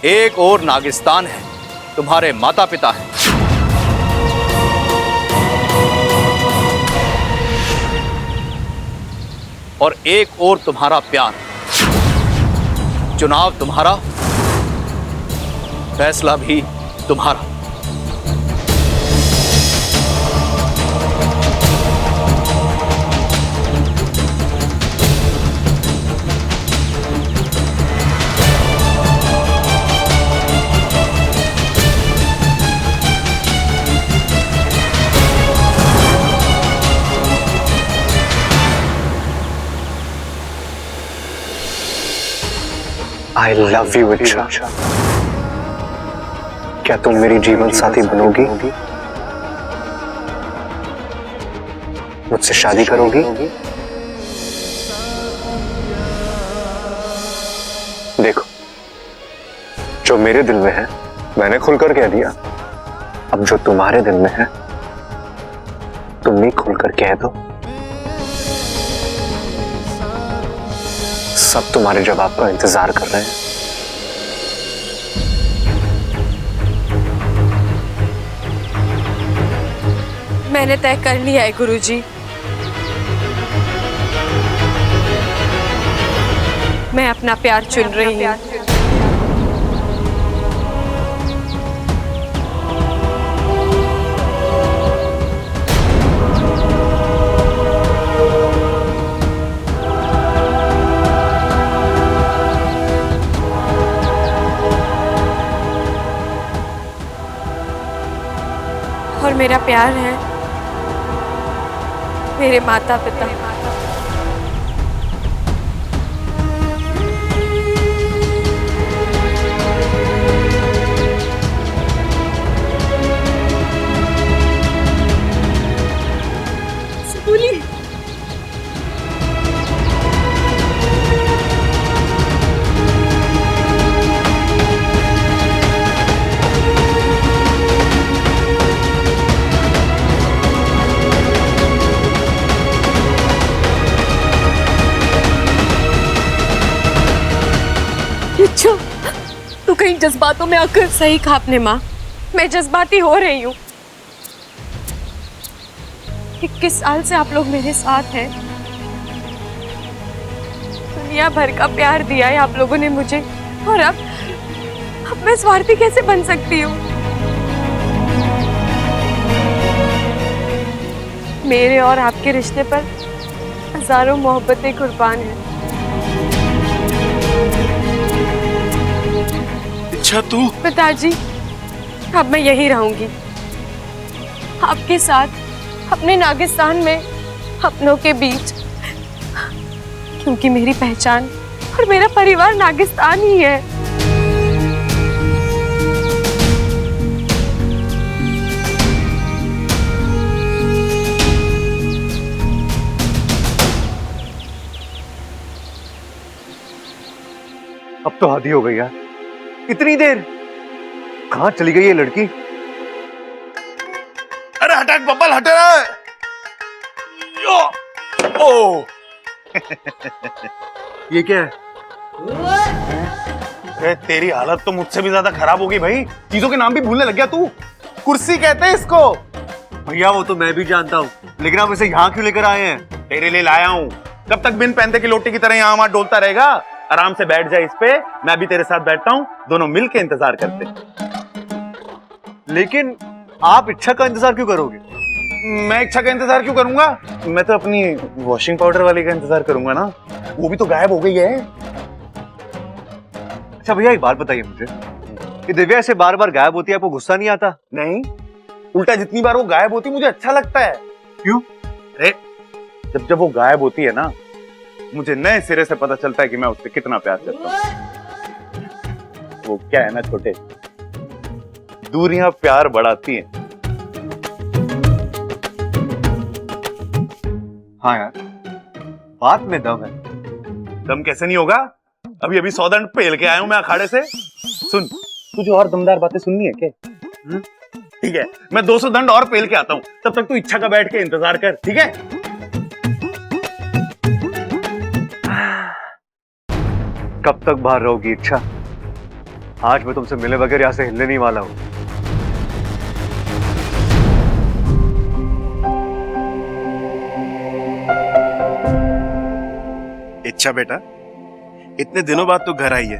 एक और नागिस्तान है, तुम्हारे माता पिता हैं, और एक और तुम्हारा प्यार। चुनाव तुम्हारा, फैसला भी तुम्हारा। I love you, इच्छा। क्या तुम मेरी जीवन साथी बनोगी? मुझसे शादी करोगी? देखो, जो मेरे दिल में है मैंने खुलकर कह दिया। अब जो तुम्हारे दिल में है तुम भी खुलकर कह दो। सब तुम्हारे जवाब का इंतजार कर रहे हैं। मैंने तय कर लिया है गुरुजी। मैं अपना प्यार चुन रही हूँ। और मेरा प्यार है मेरे माता पिता। बोलिए। अच्छा, तू कहीं जज्बातों में आकर। सही कहा आपने माँ, मैं जज्बाती हो रही हूँ। 21 साल से आप लोग मेरे साथ हैं। दुनिया भर का प्यार दिया है आप लोगों ने मुझे, और अब मैं स्वार्थी कैसे बन सकती हूँ? मेरे और आपके रिश्ते पर हजारों मोहब्बतें कुर्बान हैं। अच्छा तू? पिताजी, अब मैं यहीं रहूंगी, आपके साथ, अपने नागिस्तान में, अपनों के बीच, क्योंकि मेरी पहचान और मेरा परिवार नागिस्तान ही है। अब तो हद ही हो गई यार, इतनी देर कहां चली गई ये लड़की? अरे हटा बब्बल, हटे रहा। ओ ये क्या है? अरे तेरी हालत तो मुझसे भी ज्यादा खराब होगी भाई। चीजों के नाम भी भूलने लग गया तू। कुर्सी कहते हैं इसको। भैया वो तो मैं भी जानता हूँ, लेकिन आप इसे यहाँ क्यों लेकर आए हैं? तेरे लिए लाया हूँ। कब तक बिन पैंते की लोटी की तरह यहाँ वहां डोलता रहेगा? आराम से बैठ जाए इस पे, मैं भी तेरे साथ बैठता हूँ, दोनों मिलके इंतजार करते। लेकिन आप इच्छा का इंतजार क्यों करोगे? मैं इच्छा का इंतजार क्यों करूंगा? मैं तो अपनी वॉशिंग पाउडर वाली का इंतजार करूंगा ना। वो भी तो गायब हो गई है। अच्छा भैया एक बात बताइए मुझे, कि दिव्या ऐसे बार बार गायब होती है, आपको गुस्सा नहीं आता? नहीं, उल्टा जितनी बार वो गायब होती मुझे अच्छा लगता है। क्यों? अरे जब वो गायब होती है ना, मुझे नए सिरे से पता चलता है कि मैं उससे कितना प्यार करता हूँ। वो क्या है ना छोटे, दूरियां प्यार बढ़ाती हैं। हाँ यार, बात में दम है। दम कैसे नहीं होगा? अभी अभी 100 दंड पेल के आया हूं मैं अखाड़े से। सुन, तुझे और दमदार बातें सुननी है क्या? ठीक है, मैं 200 दंड और पेल के आता हूं, तब तक तू इच्छा का बैठ के इंतजार कर, ठीक है? कब तक बाहर रहोगी इच्छा? आज मैं तुमसे मिले बगैर यहां से हिलने नहीं वाला हूं। इच्छा बेटा, इतने दिनों बाद तू घर आई है,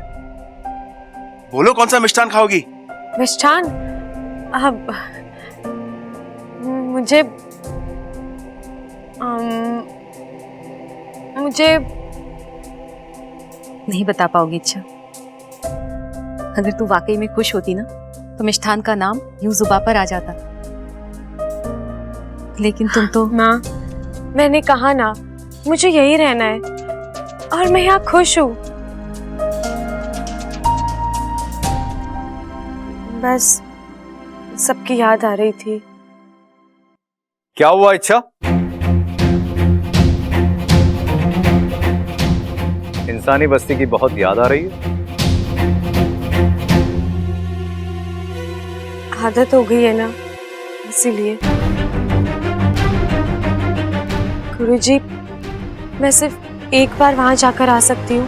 बोलो कौन सा मिष्ठान खाओगी? मिष्ठान? अब मुझे मुझे नहीं बता पाओगी इच्छा। अगर तू वाकई में खुश होती ना तो मिष्ठान का नाम यूं जुबां पर आ जाता, लेकिन तुम तो। माँ, मैंने कहा ना मुझे यही रहना है और मैं यहाँ खुश हूँ। बस सबकी याद आ रही थी। क्या हुआ इच्छा? इंसानी बस्ती की बहुत याद आ रही है। आदत हो गई है ना, इसीलिए। गुरुजी, मैं सिर्फ एक बार वहां जाकर आ सकती हूँ,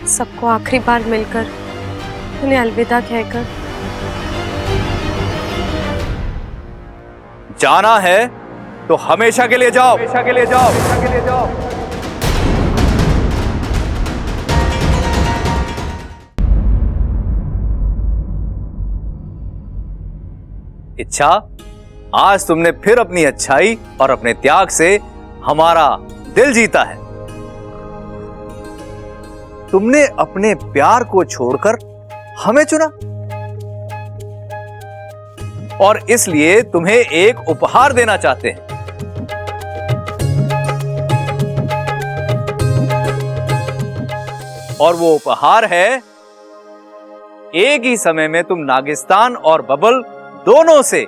सबको आखिरी बार मिलकर उन्हें अलविदा कहकर। जाना है तो हमेशा के लिए जाओ, हमेशा के लिए जाओ, हमेशा के लिए जाओ। इच्छा, आज तुमने फिर अपनी अच्छाई और अपने त्याग से हमारा दिल जीता है। तुमने अपने प्यार को छोड़कर हमें चुना और इसलिए तुम्हें एक उपहार देना चाहते हैं। और वो उपहार है, एक ही समय में तुम नागिस्तान और बबल दोनों से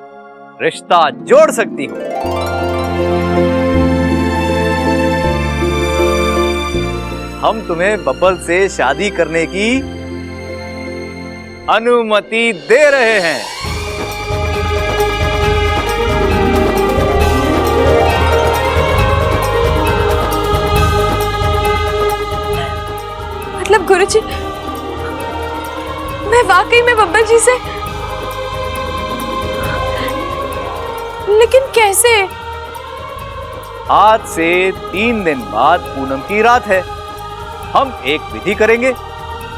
रिश्ता जोड़ सकती हो। हम तुम्हें बबल से शादी करने की अनुमति दे रहे हैं। मतलब गुरुजी, मैं वाकई में बब्बल जी से? लेकिन कैसे? आज से 3 दिन बाद पूनम की रात है। हम एक विधि करेंगे,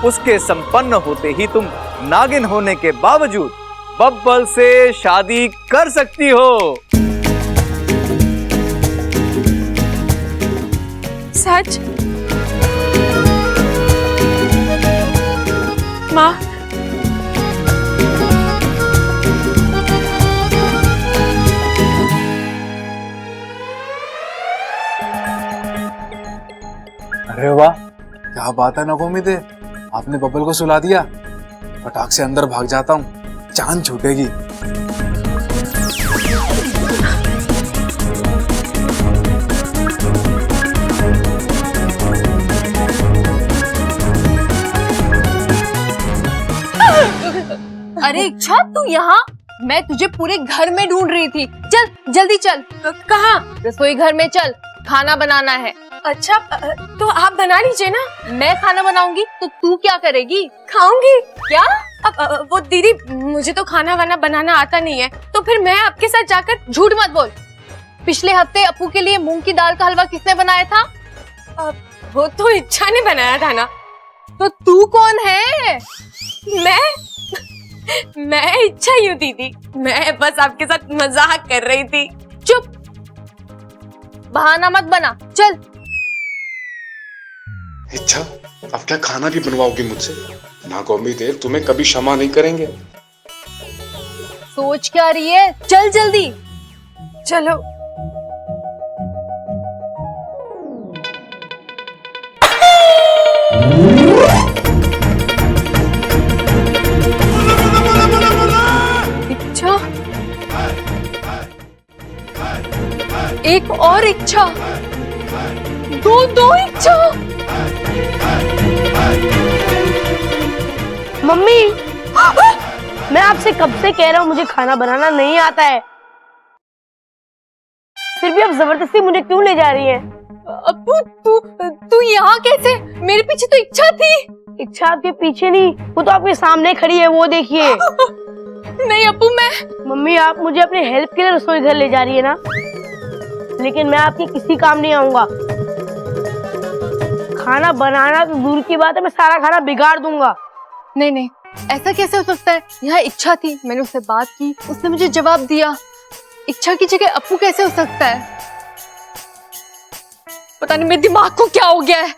उसके संपन्न होते ही तुम नागिन होने के बावजूद बब्बल से शादी कर सकती हो। सच? माँ, अरे वाह, क्या बात है नवमी दे, आपने बबल को सुला दिया। फटाक से अंदर भाग जाता हूँ, चांद छूटेगी। अरे इच्छा, तू यहाँ? मैं तुझे पूरे घर में ढूंढ रही थी। चल जल्दी चल। कहाँ? रसोई घर में चल, खाना बनाना है। अच्छा, तो आप बना लीजिए ना। मैं खाना बनाऊंगी तो तू क्या करेगी? खाऊंगी। क्या? अब वो दीदी, मुझे तो खाना वाना बनाना आता नहीं है, तो फिर मैं आपके साथ जाकर। झूठ मत बोल। पिछले हफ्ते अपू के लिए मूंग की दाल का हलवा किसने बनाया था? वो तो इच्छा ने बनाया था ना। तो तू कौन है? मैं इच्छा ही हूँ दीदी। मैं बस आपके साथ मजाक कर रही थी। चुप, बहाना मत बना, चल। इच्छा, अब क्या खाना भी बनवाओगी मुझसे? नागौमी देव तुम्हें कभी क्षमा नहीं करेंगे। सोच क्या रही है? चल जल्दी। चलो। इच्छा, एक और इच्छा, दो इच्छा। मम्मी, मैं आपसे कब से कह रहा हूँ मुझे खाना बनाना नहीं आता है, फिर भी आप जबरदस्ती मुझे क्यों ले जा रही हैं? अप्पू, तू यहाँ कैसे? मेरे पीछे तो इच्छा थी। इच्छा आपके पीछे नहीं, वो तो आपके सामने खड़ी है, वो देखिए। नहीं अप्पू, मैं मम्मी आप मुझे अपनी हेल्प के लिए रसोई घर ले जा रही है ना, लेकिन मैं आपके किसी काम नहीं आऊंगा। खाना बनाना तो दूर की बात है, मैं सारा खाना बिगाड़ दूंगा। नहीं नहीं, ऐसा कैसे हो सकता है? यहाँ इच्छा थी, मैंने उससे बात की, उसने मुझे जवाब दिया। इच्छा की जगह अप्पू कैसे हो सकता है? पता नहीं मेरे दिमाग को क्या हो गया है।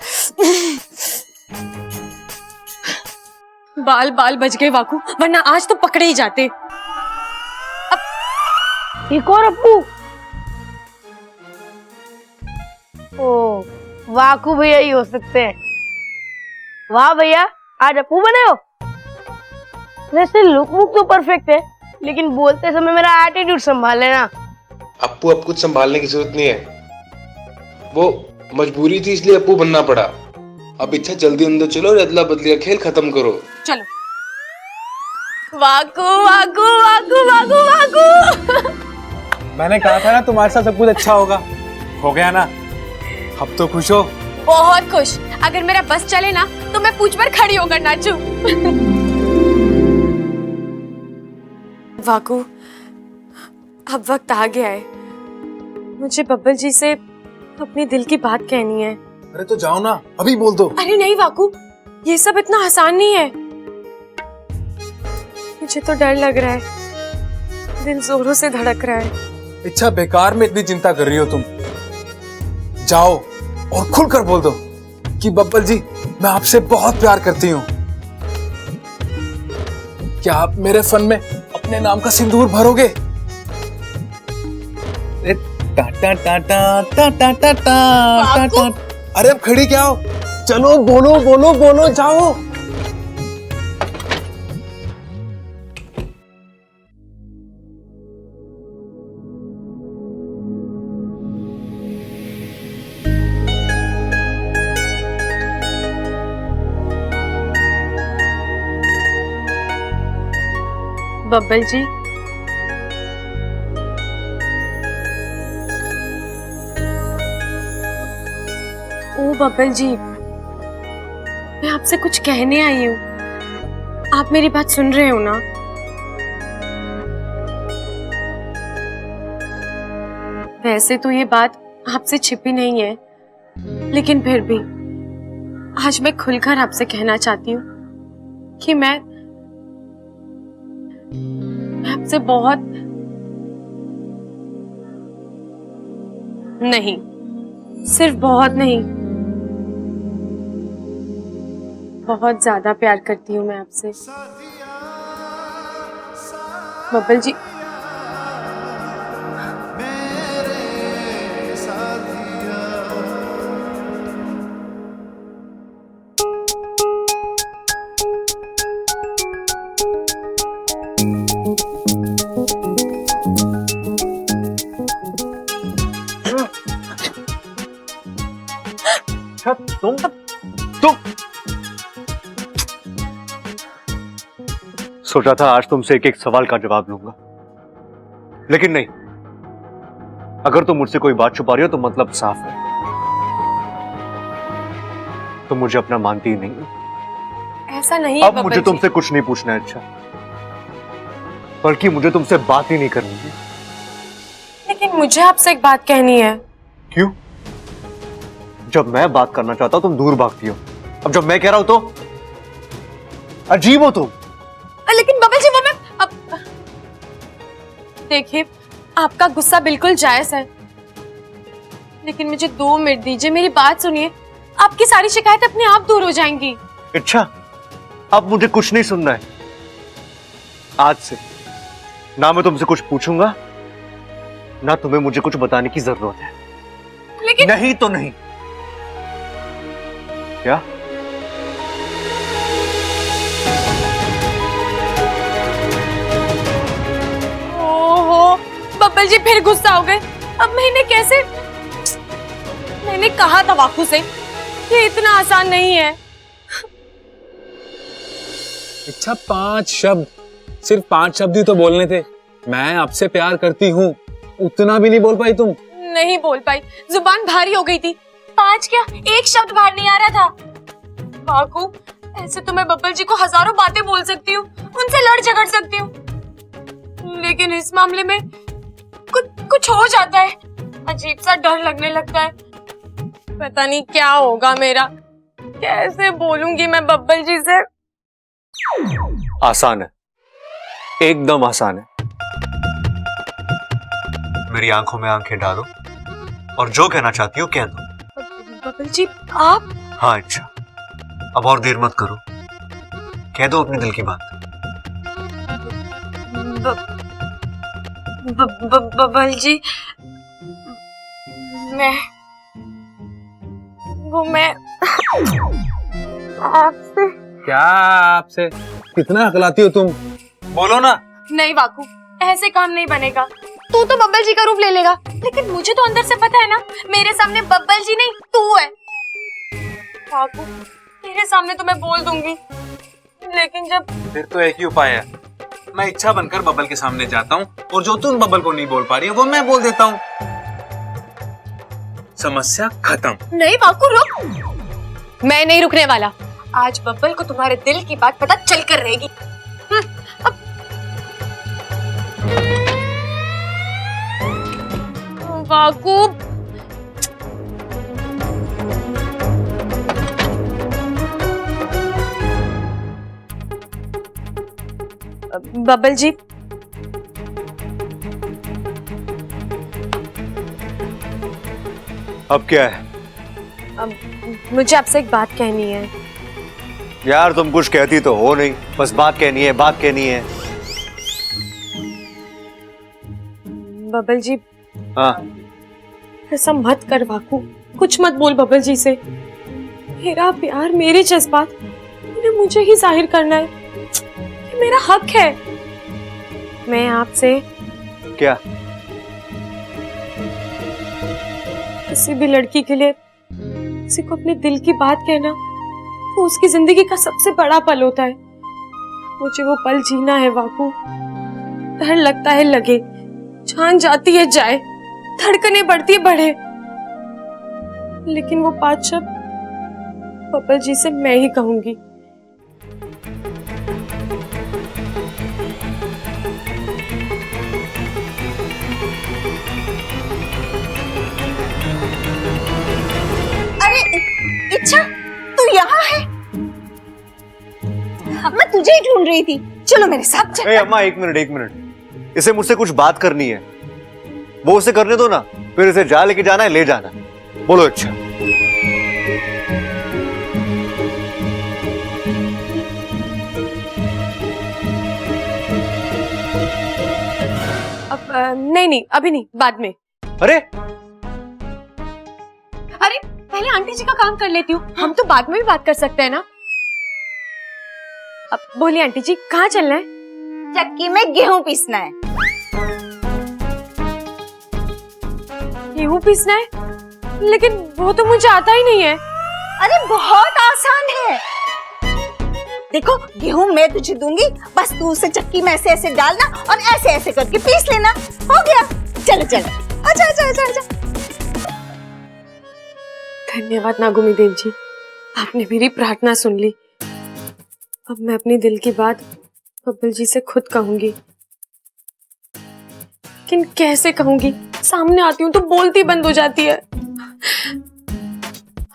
बाल बाल बच गए वाकू, वरना आज तो पकड़े ही जाते। एक और अप्पू। ओ वाकू भैया ही हो सकते हैं। वाह भैया, आज अप्पू बने हो। वैसे लुक वुक तो परफेक्ट है, लेकिन बोलते समय मेरा एटीट्यूड संभाल लेना। अप्पू अब कुछ संभालने की जरूरत नहीं है, वो मजबूरी थी इसलिए अप्पू बनना पड़ा। अब इच्छा जल्दी अंदर चलो और अदला बदली का खेल खत्म करो। चलो। वाकू वाकू वाकू वाकू वाकू। मैंने कहा था ना तुम्हारे साथ सब कुछ अच्छा होगा, हो गया ना? अब तो खुश हो? बहुत खुश। अगर मेरा बस चले ना तो मैं पूछ पर खड़ी होकर नाचूं। वाकू, अब वक्त आ गया है, मुझे बब्बल जी से अपने दिल की बात कहनी है। अरे तो जाओ ना, अभी बोल दो। अरे नहीं वाकू, ये सब इतना आसान नहीं है। मुझे तो डर लग रहा है, दिल जोरों से धड़क रहा है। इच्छा, बेकार में इतनी चिंता कर रही हो तुम। जाओ और खुलकर बोल दो कि बब्बल जी, मैं आपसे बहुत प्यार करती हूँ। क्या आप मेरे फन में अपने नाम का सिंदूर भरोगे? टा टा टा टा टा टा टा टा टा। अरे अब खड़ी क्या हो? चलो बोलो बोलो बोलो, जाओ। बब्बल जी, ओ बब्बल जी, मैं आपसे कुछ कहने आई हूँ। आप मेरी बात सुन रहे हो ना? वैसे तो ये बात आपसे छिपी नहीं है, लेकिन फिर भी आज मैं खुलकर आपसे कहना चाहती हूँ कि मैं आपसे बहुत नहीं, सिर्फ बहुत नहीं, बहुत ज्यादा प्यार करती हूँ मैं आपसे। बब्बल जी, तुम सोचा था आज तुमसे एक एक सवाल का जवाब लूंगा, लेकिन नहीं। अगर तुम मुझसे कोई बात छुपा रही हो तो मतलब साफ है, तुम मुझे अपना मानती ही नहीं। ऐसा नहीं है अब बब्बल मुझे जी। तुमसे कुछ नहीं पूछना है अच्छा, बल्कि मुझे तुमसे बात ही नहीं करनी है। लेकिन मुझे आपसे एक बात कहनी है। क्यों? जब मैं बात करना चाहता हूं तुम दूर भागती हो, अब जब मैं कह रहा हूं तो अजीब हो तुम। लेकिन बब्बल जी, वो मैं अब देखिए, आपका गुस्सा बिल्कुल जायज है, लेकिन मुझे 2 मिनट दीजिए, मेरी बात सुनिए, आपकी सारी शिकायतें अपने आप दूर हो जाएंगी। अच्छा, अब मुझे कुछ नहीं सुनना है। आज से ना मैं तुमसे कुछ पूछूंगा, ना तुम्हें मुझे कुछ बताने की जरूरत है। लेकिन नहीं तो नहीं। क्या? ओहो, बब्बल जी फिर गुस्सा हो गए। अब मैं इन्हें कैसे? मैंने कहा था वाकू से, ये इतना आसान नहीं है। अच्छा, 5 शब्द, सिर्फ 5 शब्द ही तो बोलने थे। मैं आपसे प्यार करती हूँ, उतना भी नहीं बोल पाई तुम? नहीं बोल पाई, जुबान भारी हो गई थी। 5 क्या, 1 शब्द बाहर नहीं आ रहा था। वाकू, ऐसे तो मैं बब्बल जी को हजारों बातें बोल सकती हूँ, उनसे लड़ झगड़ सकती हूँ, लेकिन इस मामले में कुछ हो जाता है, अजीब सा डर लगने लगता है। पता नहीं क्या होगा मेरा, कैसे बोलूंगी मैं बब्बल जी से। आसान है, एकदम आसान है। मेरी आंखों में आंखें डालो और जो कहना चाहती हो कह दो। बब्बल जी आप? हाँ अच्छा, अब और देर मत करो, कह दो अपने दिल की बात। बब्बल जी, मैं आपसे। क्या आपसे? कितना अकलाती हो तुम, बोलो ना। नहीं वाकू, ऐसे काम नहीं बनेगा। तू तो बब्बल जी का रूप ले लेगा, लेकिन मुझे तो अंदर से पता है ना, मेरे सामने बब्बल जी नहीं तू है। वाकू, तेरे सामने तो मैं बोल दूंगी, लेकिन जब फिर तो एक ही उपाय है, मैं इच्छा बनकर बब्बल के सामने जाता हूँ और जो तुम बब्बल को नहीं बोल पा रही है वो मैं बोल देता हूँ। समस्या खत्म। नहीं वाकू रुक, मैं नहीं रुकने वाला। आज बब्बल को तुम्हारे दिल की बात पता चल कर रहेगी। वाकू, बब्बल जी, अब क्या है? मुझे आपसे एक बात कहनी है। यार तुम कुछ कहती तो हो नहीं, बस बात कहनी है, बात कहनी है। बब्बल जी, हाँ ऐसा मत कर वाकू, कुछ मत बोल बब्बल जी से। मेरा प्यार, मेरे जज्बात उन्हें मुझे ही जाहिर करना है, ये मेरा हक है। मैं आपसे क्या? किसी भी लड़की के लिए किसी को अपने दिल की बात कहना वो उसकी जिंदगी का सबसे बड़ा पल होता है। मुझे वो पल जीना है वाकू। डर लगता है लगे, जान जाती है जाए, धड़कनें बढ़ती है बढ़े, लेकिन वो बात जब बब्बल जी से मैं ही कहूंगी। इच्छा, तू यहाँ है? मैं तुझे ही ढूंढ रही थी। चलो मेरे साथ चल। अम्मा एक मिनट, इसे मुझसे कुछ बात करनी है, वो उसे करने दो ना, फिर इसे जा लेके जाना है, ले जाना। बोलो। अच्छा अब नहीं, अभी नहीं, बाद में। अरे पहले आंटी जी का काम कर लेती हूँ, हम तो बाद में भी बात कर सकते हैं ना। अब बोलिए आंटी जी, कहाँ चलना है? चक्की में गेहूं पीसना है। गेहूं पीसना है? लेकिन वो तो मुझे आता ही नहीं है। अरे बहुत आसान है, देखो गेहूं मैं तुझे दूंगी, बस तू उसे चक्की में ऐसे ऐसे डालना और ऐसे ऐसे करके पीस लेना, हो गया। चलो चलो, आजा आजा आजा आजा। धन्यवाद नागुमी देव जी, आपने मेरी प्रार्थना सुन ली। अब मैं अपनी दिल की बात बब्बल जी से खुद कहूंगी, लेकिन कैसे कहूंगी? सामने आती हूँ तो बोलती बंद हो जाती है।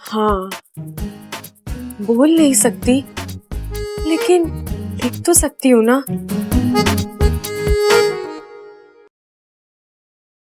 हाँ, बोल नहीं सकती, लेकिन लिख तो सकती हूँ ना।